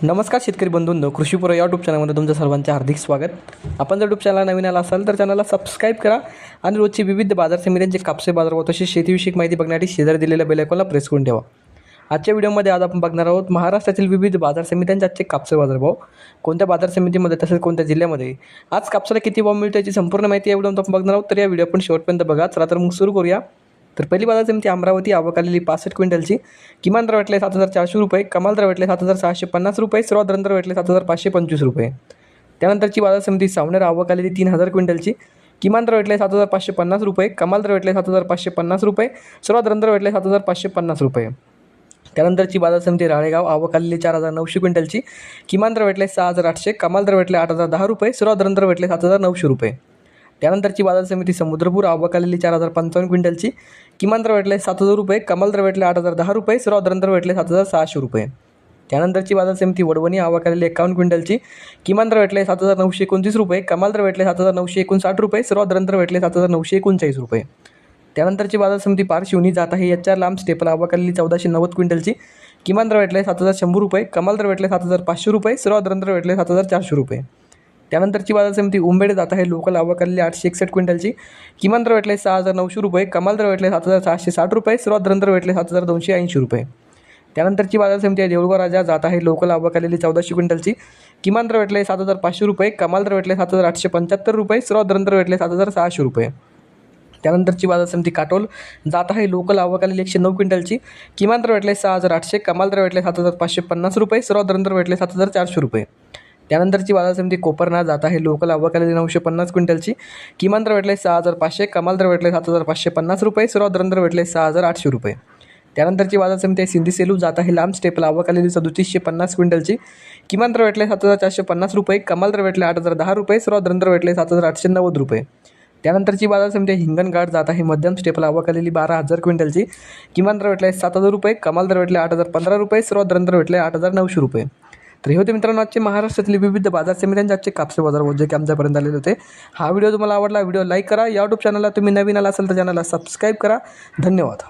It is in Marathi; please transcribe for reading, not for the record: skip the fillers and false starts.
नमस्कार शेतकरी बंधूंनो, कृषीपूर या यूट्यूब चॅनलमध्ये तुमचं सर्वांचे हार्दिक स्वागत. आपण जर यूट्यूब चॅनल नवीन आला असाल तर चॅनलला सबस्क्राईब करा आणि रोजची विविध बाजार समित्यांचे कापसे बाजारभाव तसेच शेतीविषयक माहिती बघण्यासाठी शेजारी दिलेल्या बेल आयकॉनला प्रेस करून ठेवा. आजच्या व्हिडिओमध्ये आज आपण बघणार आहोत महाराष्ट्रातील विविध बाजार समित्यांचे आजचे कापसे बाजारभाव, कोणत्या बाजार समितीमध्ये तसेच कोणत्या जिल्ह्यामध्ये आज कापसाला किती भाव मिळतो याची संपूर्ण माहिती या व्हिडिओमध्ये आपण बघणार आहोत. तर या व्हिडिओ आपण शेवटपर्यंत बघा. चला तर मग सुरू करूया. तर पहिली बाजार समिती अमरावती, आवक आलेली 65 क्विंटलची. किमान दर भेटले 7,400 रुपये, कमाल दर भेटले 7,650 रुपये, सर्वात दर भेटले 7,525 रुपये. त्यानंतरची बाजार समिती सावनेर, आवक आलेली 3,000 क्विंटलची. किमान दर भेटले 7,550 रुपये, कमाल दर भेटले 7,550 रुपये, सर्वात दर भेटले 7,550 रुपये. त्यानंतरची बाजार समिती राळेगाव, आवक आलेली 4,900 क्विंटलची. किमान दर भेटले 6,800, कमाल दर भेटले 8,010 रुपये, सर्वात दर भेटले 7,900 रुपये. त्यानंतरची बाजार समिती समुद्रपूर, आवक आलेली 4,055 क्विंटलची. किमान दर भेटले 7,000 रुपये, कमाल दर भेटले 8,010 रुपये, सर्वात दर भेटले 7,600 रुपये. त्यानंतरची बाजार समिती वडवणी, आवक आलेली 51 क्विंटलची. किमान दर भेटले 7,929 रुपये, कमाल दर भेटले 7,959 रुपये, सर्वात दर भेटले 7,939 रुपये. त्यानंतरची बाजार समिती पारशिवनी, जात आहे HR लांब स्टेपल, आवक आलेली 1,490 क्विंटलची. किमान दर भेटले 7,100 रुपये, कमाल दर भेटले 7,500 रुपये, सर्वात दर भेटले 7,400 रुपये. त्यानंतरची बाजार समिती उंबेड, जात आहे लोकल, आवक आलेली 861 क्विंटलची. किमान दर भेटले 6,900 रुपये, कमाल दर भेटले 7,660 रुपये, सर्वात दर भेटले 7,280 रुपये. त्यानंतरची बाजार समिती आहे देऊळगाव राजा, जात आहे लोकल, आवक आलेली 1,400 क्विंटलची. किमान दर भेटले 7,500 रुपये, कमाल दर भेटले 7,875 रुपये, सर्वात दर भेटले 7,600 रुपये. त्यानंतरची बाजार समिती काटोल, जात आहे लोकल, आवक आलेली 109 क्विंटलची. किमान दर भेटले 6,800, कमाल दर भेटले 7,550 रुपये, सर्वात दर भेटले 7,400 रुपये. त्यानंतरची बाजार समिती कोपरना, जात आहे लोकल, आवक आलेली 950 क्विंटलची. किमान दर भेटले 6,500, कमाल दर भेटले 7,550 रुपये, सर्वात दर भेटले 6,800 रुपये. त्यानंतरची बाजार समिती आहे सिंधी सेलू, जात आहे लांब स्टेपल, आवक आलेली 3,450 क्विंटलची. किमान दर भेटले 7,450 रुपये, कमाल दर भेटले 8,010 रुपये, सर्वात दर भेटले 7,890 रुपये. त्यानंतरची बाजार समिती आहे हिंगणघाट, जात आहे मध्यम स्टेपल, आवक आलेली 12,000 क्विंटलची. किमान दर भेटले 7,000 रुपये, कमाल दर भेटले 8,015 रुपये, सर्वात दर भेटले 8,900 रुपये. तर हे होते मित्रांनो आजचे महाराष्ट्रातील विविध बाजार समित्यांचे आजचे कापसे बाजार जे की आमच्यापर्यंत आलेले होते. हा व्हिडिओ तुम्हाला आवडला, व्हिडिओ लाईक करा. या यूट्यूब चॅनलला तुम्ही नवीन आला असाल तर चॅनलला सबस्क्राईब करा. धन्यवाद.